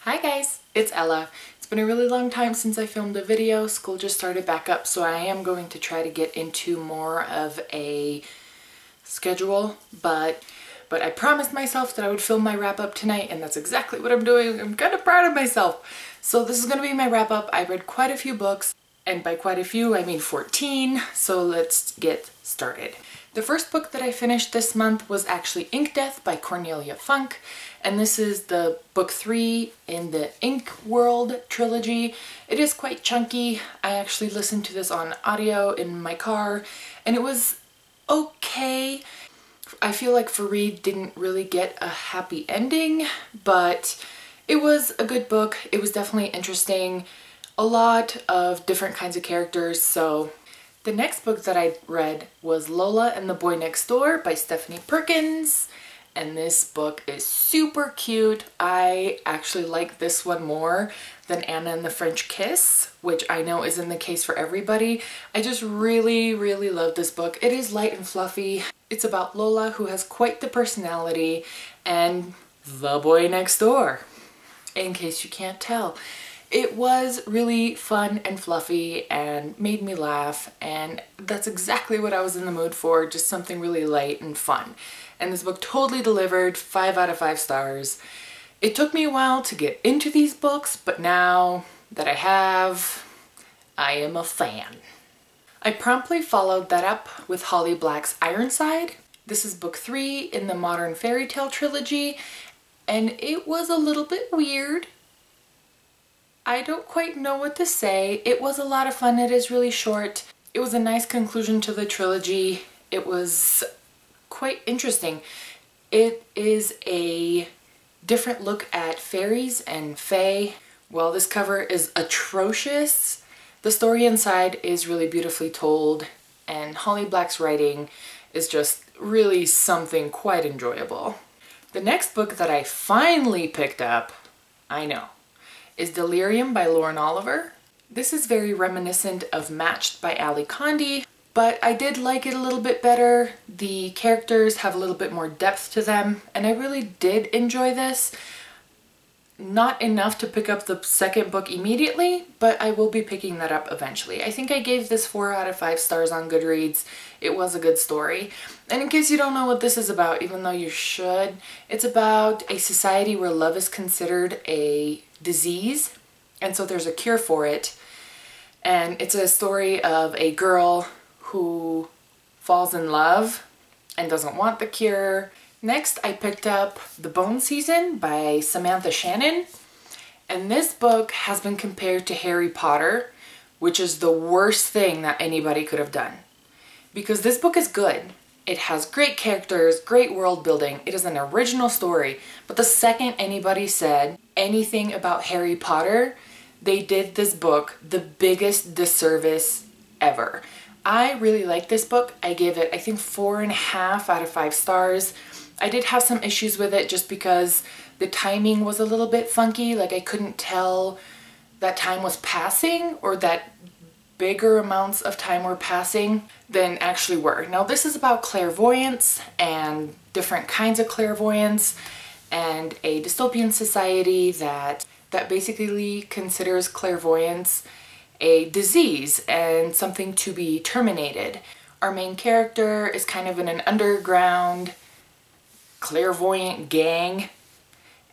Hi guys, it's Ella. It's been a really long time since I filmed a video. School just started back up, so I am going to try to get into more of a schedule, but I promised myself that I would film my wrap up tonight, and that's exactly what I'm doing. I'm kind of proud of myself. So this is going to be my wrap up. I read quite a few books, and by quite a few I mean 14, so let's get started. The first book that I finished this month was actually Ink Death by Cornelia Funk, and this is the book 3 in the Ink World trilogy. It is quite chunky. I actually listened to this on audio in my car, and it was okay. I feel like Fareed didn't really get a happy ending, but it was a good book. It was definitely interesting. A lot of different kinds of characters, so the next book that I read was Lola and the Boy Next Door by Stephanie Perkins, and this book is super cute. I actually like this one more than Anna and the French Kiss, which I know isn't the case for everybody. I just really love this book. It is light and fluffy. It's about Lola, who has quite the personality, and the boy next door, in case you can't tell. It was really fun and fluffy and made me laugh, and that's exactly what I was in the mood for, just something really light and fun. And this book totally delivered, 5 out of 5 stars. It took me a while to get into these books, but now that I have, I am a fan. I promptly followed that up with Holly Black's Ironside. This is book 3 in the Modern Fairy Tale trilogy, and it was a little bit weird. I don't quite know what to say. It was a lot of fun. It is really short. It was a nice conclusion to the trilogy. It was quite interesting. It is a different look at fairies and fae. While this cover is atrocious, the story inside is really beautifully told, and Holly Black's writing is just really something quite enjoyable. The next book that I finally picked up, I know, is Delirium by Lauren Oliver. This is very reminiscent of Matched by Ali Condi, but I did like it a little bit better. The characters have a little bit more depth to them, and I really did enjoy this. Not enough to pick up the second book immediately, but I will be picking that up eventually. I think I gave this 4 out of 5 stars on Goodreads. It was a good story. And in case you don't know what this is about, even though you should, it's about a society where love is considered a disease, and so there's a cure for it. And it's a story of a girl who falls in love and doesn't want the cure. Next, I picked up The Bone Season by Samantha Shannon, and this book has been compared to Harry Potter, which is the worst thing that anybody could have done. Because this book is good. It has great characters, great world building. It is an original story, but the second anybody said anything about Harry Potter, they did this book the biggest disservice ever. I really like this book. I gave it, I think, 4.5 out of 5 stars. I did have some issues with it just because the timing was a little bit funky. Like, I couldn't tell that time was passing or that bigger amounts of time were passing than actually were. Now, this is about clairvoyance and different kinds of clairvoyance and a dystopian society that basically considers clairvoyance a disease and something to be terminated. Our main character is kind of in an underground clairvoyant gang,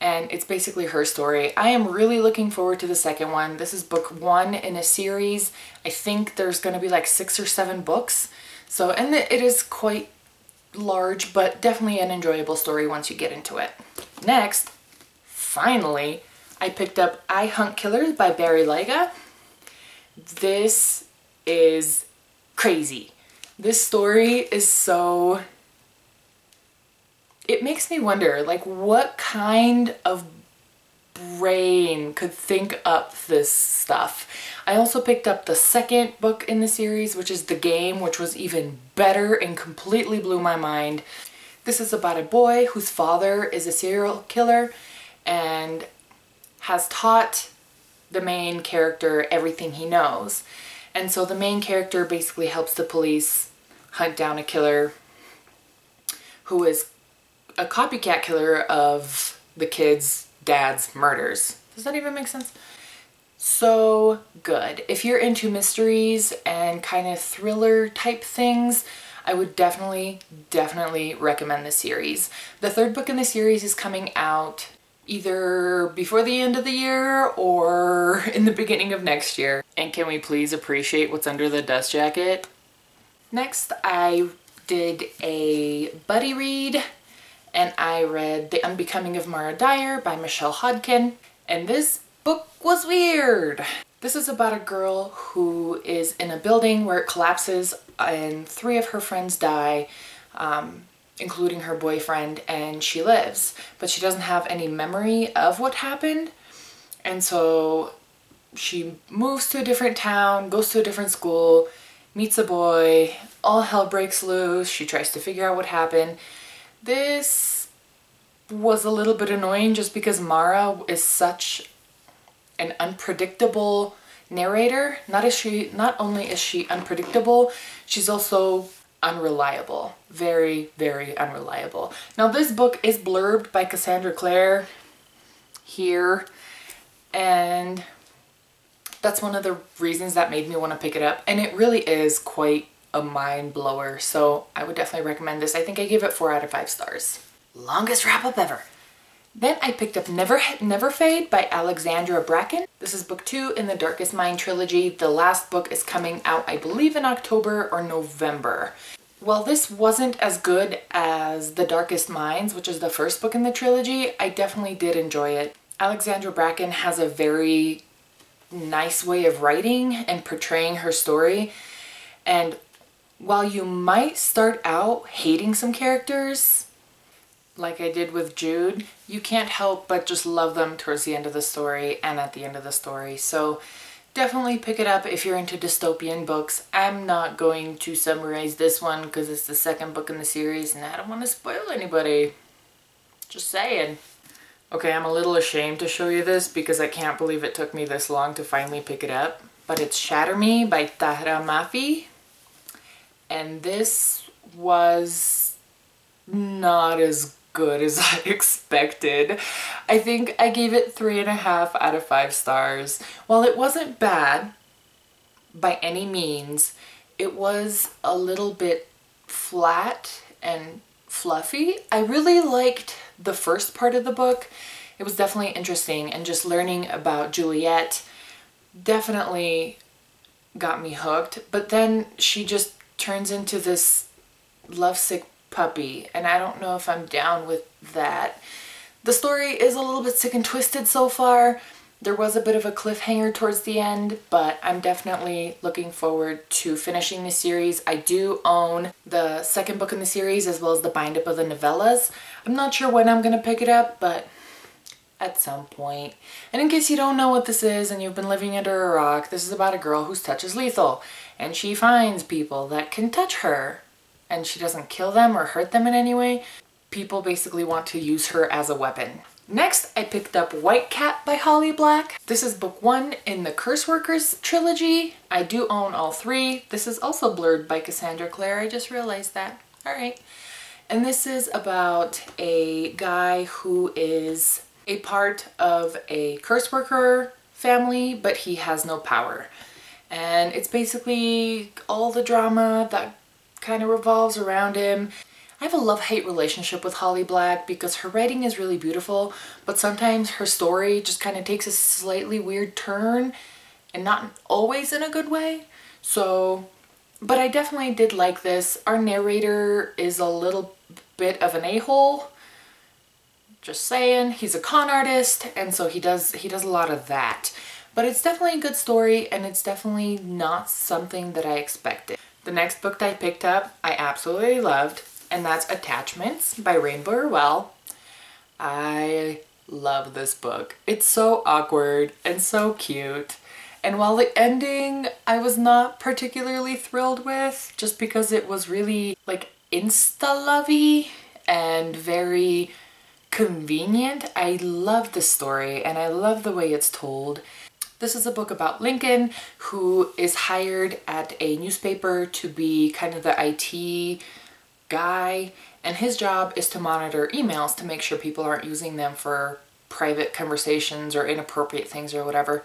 and it's basically her story. I am really looking forward to the second one. This is book 1 in a series. I think there's going to be like 6 or 7 books. So, and it is quite large, but definitely an enjoyable story once you get into it. Next, finally, I picked up I Hunt Killers by Barry Lyga. This is crazy. This story is so... It makes me wonder, like, what kind of brain could think up this stuff? I also picked up the second book in the series, which is The Game, which was even better and completely blew my mind. This is about a boy whose father is a serial killer and has taught the main character everything he knows. And so the main character basically helps the police hunt down a killer who is a copycat killer of the kids dad's murders. Does that even make sense? So good. If you're into mysteries and kind of thriller type things, I would definitely recommend this series. The third book in the series is coming out either before the end of the year or in the beginning of next year. And can we please appreciate what's under the dust jacket? Next, I did a buddy read, and I read The Unbecoming of Dyer by Michelle Hodkin, and this book was weird. This is about a girl who is in a building where it collapses and 3 of her friends die, including her boyfriend, and she lives, but she doesn't have any memory of what happened. And so she moves to a different town, goes to a different school, meets a boy, all hell breaks loose. She tries to figure out what happened. This was a little bit annoying just because Mara is such an unpredictable narrator. Not only is she unpredictable, she's also unreliable. Very, very unreliable. Now this book is blurbed by Cassandra Clare here, and that's one of the reasons that made me want to pick it up, and it really is quite a mind blower, so I would definitely recommend this. I think I gave it 4 out of 5 stars. Longest wrap up ever. Then I picked up Never Fade by Alexandra Bracken. This is book 2 in the Darkest Mind trilogy. The last book is coming out, I believe, in October or November. While this wasn't as good as The Darkest Minds, which is the first book in the trilogy, I definitely did enjoy it. Alexandra Bracken has a very nice way of writing and portraying her story, and while you might start out hating some characters, like I did with Jude, you can't help but just love them towards the end of the story and at the end of the story. So definitely pick it up if you're into dystopian books. I'm not going to summarize this one because it's the second book in the series and I don't want to spoil anybody. Just saying. Okay, I'm a little ashamed to show you this because I can't believe it took me this long to finally pick it up. But it's Shatter Me by Tahra Mafi. And this was not as good as I expected. I think I gave it 3.5 out of 5 stars. While it wasn't bad by any means, it was a little bit flat and fluffy. I really liked the first part of the book. It was definitely interesting, and just learning about Juliet definitely got me hooked. But then she just turns into this lovesick puppy, and I don't know if I'm down with that. The story is a little bit sick and twisted so far. There was a bit of a cliffhanger towards the end, but I'm definitely looking forward to finishing the series. I do own the second book in the series as well as the bind-up of the novellas. I'm not sure when I'm going to pick it up, but at some point. And in case you don't know what this is and you've been living under a rock, this is about a girl whose touch is lethal, and she finds people that can touch her, and she doesn't kill them or hurt them in any way. People basically want to use her as a weapon. Next, I picked up White Cat by Holly Black. This is book 1 in the Curse Workers trilogy. I do own all 3. This is also blurred by Cassandra Clare. I just realized that. All right. And this is about a guy who is a part of a curse worker family, but he has no power. And it's basically all the drama that kind of revolves around him. I have a love-hate relationship with Holly Black because her writing is really beautiful, but sometimes her story just kind of takes a slightly weird turn, and not always in a good way. So, but I definitely did like this. Our narrator is a little bit of an a-hole. Just saying. He's a con artist, and so he does a lot of that. But it's definitely a good story, and it's definitely not something that I expected. The next book that I picked up, I absolutely loved, and that's Attachments by Rainbow Rowell. I love this book. It's so awkward and so cute. And while the ending I was not particularly thrilled with, just because it was really like insta-lovey and very convenient, I love the story and I love the way it's told. This is a book about Lincoln, who is hired at a newspaper to be kind of the IT guy, and his job is to monitor emails to make sure people aren't using them for private conversations or inappropriate things or whatever.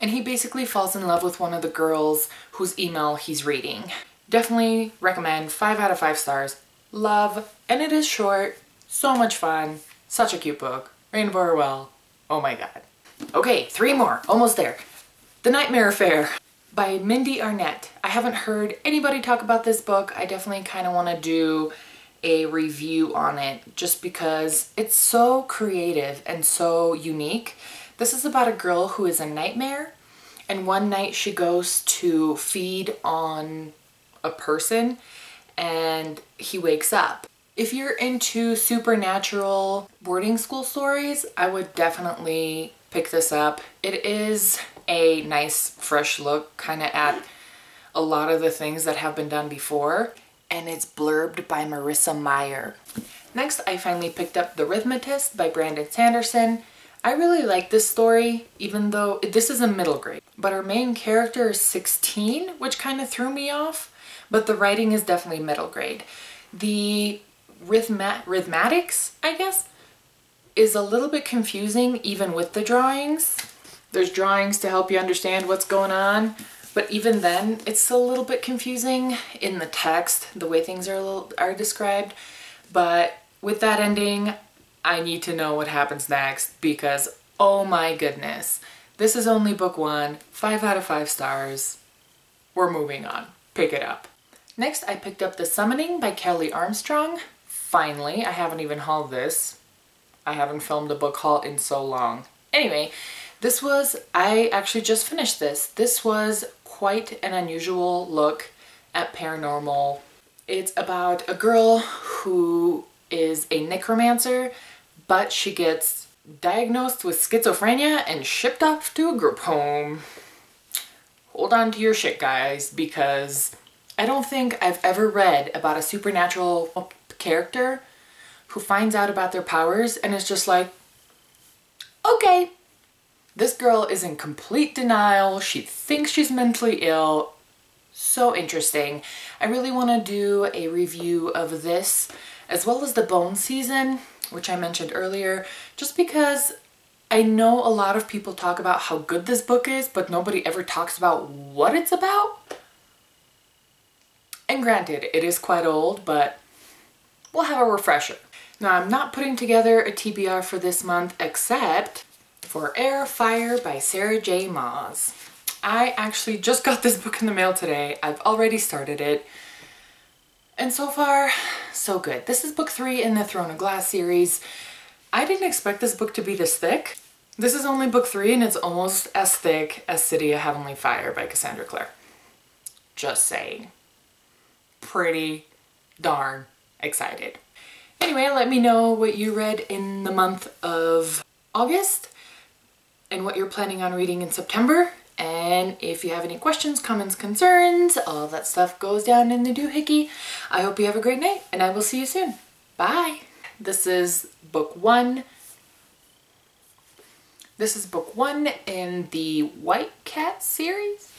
And he basically falls in love with one of the girls whose email he's reading. Definitely recommend, 5 out of 5 stars. Love, and it is short, so much fun, such a cute book. Rainbow Orwell, oh my god. Okay, 3 more, almost there. The Nightmare Affair by Mindy Arnett. I haven't heard anybody talk about this book. I definitely kind of want to do a review on it just because it's so creative and so unique. This is about a girl who is a nightmare, and one night she goes to feed on a person and he wakes up. If you're into supernatural boarding school stories, I would definitely pick this up. It is a nice fresh look kind of at a lot of the things that have been done before, and it's blurbed by Marissa Meyer. Next, I finally picked up The Arithmetist by Brandon Sanderson. I really like this story, even though this is a middle grade, but our main character is 16, which kind of threw me off, but the writing is definitely middle grade. The arithmetics, I guess, is a little bit confusing even with the drawings. There's drawings to help you understand what's going on, but even then it's a little bit confusing in the text, the way things are described. But with that ending, I need to know what happens next because, oh my goodness, this is only book 1, 5 out of 5 stars. We're moving on. Pick it up. Next, I picked up The Summoning by Kelly Armstrong. Finally, I haven't even hauled this. I haven't filmed a book haul in so long. Anyway, I actually just finished this. This was quite an unusual look at paranormal. It's about a girl who is a necromancer, but she gets diagnosed with schizophrenia and shipped off to a group home. Hold on to your shit, guys, because I don't think I've ever read about a supernatural character who finds out about their powers and is just like, okay. This girl is in complete denial. She thinks she's mentally ill. So interesting. I really want to do a review of this as well as the Bone season, which I mentioned earlier, just because I know a lot of people talk about how good this book is, but nobody ever talks about what it's about. And granted, it is quite old, but we'll have a refresher. Now, I'm not putting together a TBR for this month except for Air Fire by Sarah J. Maas. I actually just got this book in the mail today. I've already started it. And so far, so good. This is book 3 in the Throne of Glass series. I didn't expect this book to be this thick. This is only book 3 and it's almost as thick as City of Heavenly Fire by Cassandra Clare. Just saying. Pretty darn excited. Anyway, let me know what you read in the month of August and what you're planning on reading in September. And if you have any questions, comments, concerns, all that stuff goes down in the doohickey. I hope you have a great night, and I will see you soon. Bye! This is book 1. This is book 1 in the White Cat series?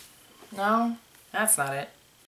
No, that's not it.